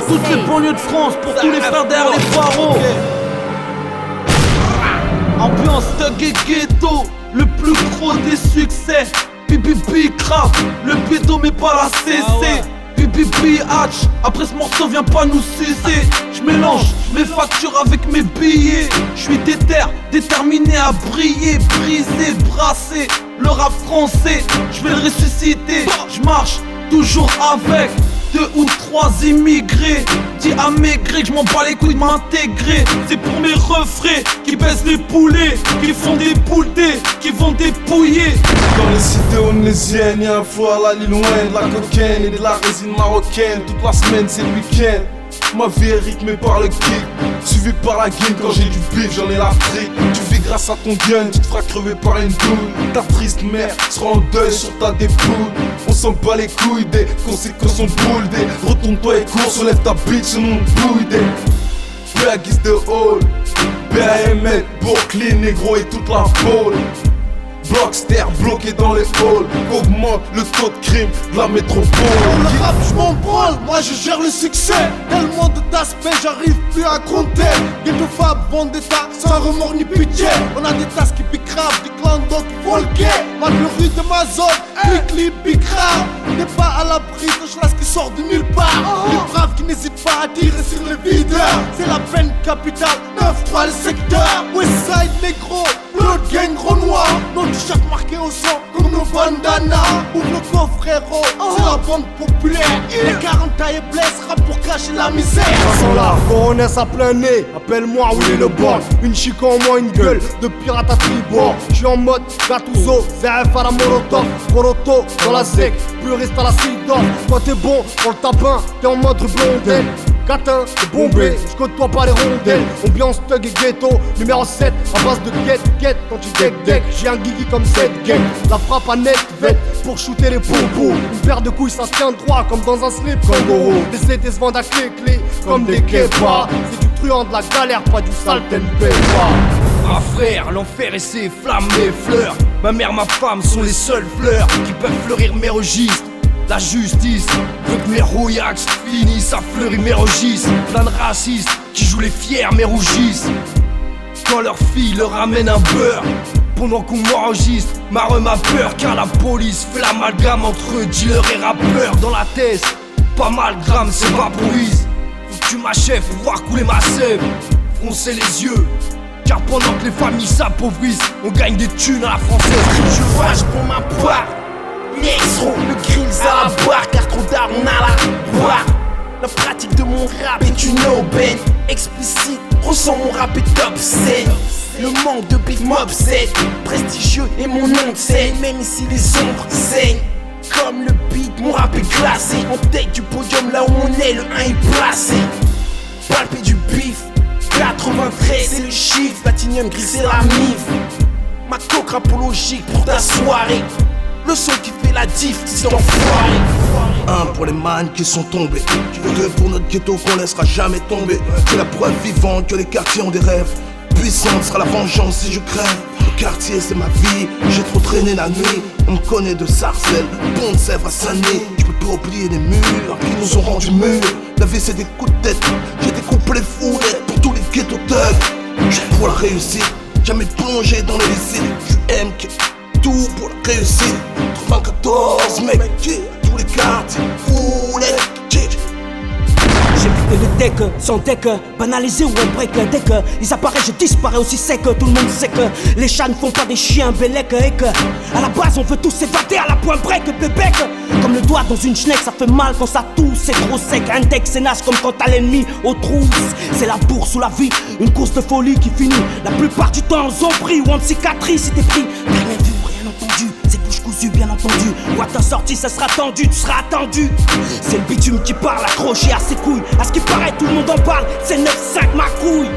Pour toutes les banlieues de France, pour tous les frères derrière les barreaux. Ambiance thug et ghetto, le plus gros des succès. Bibi crap, le bédo mais pas la CC. Bibi hatch, après ce morceau viens pas nous sucer. J'mélange mes factures avec mes billets. J'suis déterminé à briller, briser, brasser le rap français. J'vais le ressusciter, j'marche toujours avec 2 ou 3 immigrés. Dis à maigrer que j'm'en bats les couilles de m'intégrer. C'est pour mes refrains qui baissent les poulets, qui font des bouletés, qui vont dépouiller. Dans les cités onusiennes, y'a un flow à la Lil Wayne, de la cocaine et de la résine marocaine. Toute la semaine c'est le week-end. Ma vie est rythmée par le kick, suivi par la game. Quand j'ai du bif, j'en ai la fric. Tu vis grâce à ton gun, tu te feras crever par une douille. Ta triste mère sera en deuil sur ta dépouille. On s'en bat les couilles des conséquences sont bouldées. Retourne-toi et cours, soulève ta bitch, sinon on bouille des Black is the hall, BAML, Brooklyn, négro et toute la pôle. Blockster bloqué dans les halls, augmente le taux de crime de la métropole. Le rap j'm'en branle, moi je gère le succès. Tellement de d'aspects j'arrive plus à compter. Ghetto Fab, vendetta, sans remords ni pitié. On a des tasses qui piquent grave, des clans d'autres volqués. Mal le rue de ma zone, clip big rap. N'est pas à l'abri de chlasse qui sort de nulle part. Les braves qui n'hésitent pas à tirer sur les videurs. C'est la peine capitale, 9-3 le secteur. Westside négro, Blood Gang gros noir. Nos t-shirts marqués au sang comme nos bandanas. Ouvre le coffre frérot, c'est la bande populaire. Les 40 tailles blessent, rap pour cacher la misère. Sans la coronesse à plein nez, appelle-moi Willy le bon. Une chic en moins, une gueule de pirate à tribord. J'suis en mode Gattuso, ZF à la Molotov. Moroto dans la zec, puriste à la Sidon. Toi t'es bon pour le tapin, t'es en mode blondel. Catin, t'es bombé, j'côtoie pas les rondelles. Ambiance thug et ghetto, numéro 7 à base de get quand tu deck. J'ai un gigi comme cette gang, la frappe à net vête pour shooter les pompos. Une paire de couilles ça se tient droit comme dans un slip kangourou. Les CD se vendent à clé comme des kepas. C'est du truand de la galère, pas du sale tempe. Ah frère, l'enfer et ses flammes, mes fleurs. Ma mère, ma femme sont les seules fleurs qui peuvent fleurir mes registres. La justice veut que mes rouillax finissent à fleurir mes registres. Plein de racistes qui jouent les fiers mais rougissent quand leur fille leur amène un beurre. Pendant qu'on m'enregistre, ma rhum a peur car la police fait l'amalgame entre dealer et rappeur. Dans la tête, pas mal gramme, c'est vaporise. Faut que tu m'achèves pour voir couler ma sève. Froncer les yeux, car pendant que les familles s'appauvrissent, on gagne des thunes à la française. Je vache pour ma part. Nexro, le grills à la barre, car trop tard on a la boire. La pratique de mon rap est une aubaine explicite, ressens mon rap est top scène. Le manque de big mob c'est prestigieux et mon nom de scène. Même ici les ombres saignent comme le beat, mon rap est classé en tête du podium là où on est, le 1 est placé. Palpé du bif, 93 c'est le chiffre, Platinum gris c'est la mif. Ma coque rapologique pour ta soirée. Le son qui fait la diff, c'est enfoiré. Un pour les man qui sont tombés, deux pour notre ghetto qu'on laissera jamais tomber. C'est la preuve vivante que les quartiers ont des rêves. Puissante sera la vengeance si je crève. Le quartier c'est ma vie, j'ai trop traîné la nuit. On me connaît de Sarcelles, Pont de Sèvres à Saint-Denis. Je peux pas oublier les murs qui nous ont rendu mûrs. La vie c'est des coups de tête, j'ai découpé les fourrettes pour tous les ghetto thugs. J'ai pour la réussite, jamais plongé dans les lycées. Je suis MK, tout pour la réussite. 94 mec, tous les quartiers, foulés. J'ai quitté le deck, sans deck, banalisé ou un break. Dès que ils apparaissent, je disparais aussi sec. Tout le monde sait que les chats ne font pas des chiens bellec. Et que à la base on veut tous s'évader à la point break, bébé. Comme le doigt dans une schneck, ça fait mal quand ça tousse. C'est trop sec, index et naze comme quand t'as l'ennemi aux trousses. C'est la bourse ou la vie, une course de folie qui finit la plupart du temps en zombie ou en cicatrice. Si t'es pris, rien vu, rien entendu. C'est bouche cousue, bien entendu. Ou à ta sortie, ça sera tendu, tu seras attendu. C'est le bitume qui parle, accroché à ses couilles. À ce qui paraît, tout le monde en parle. C'est 9-5 ma couille.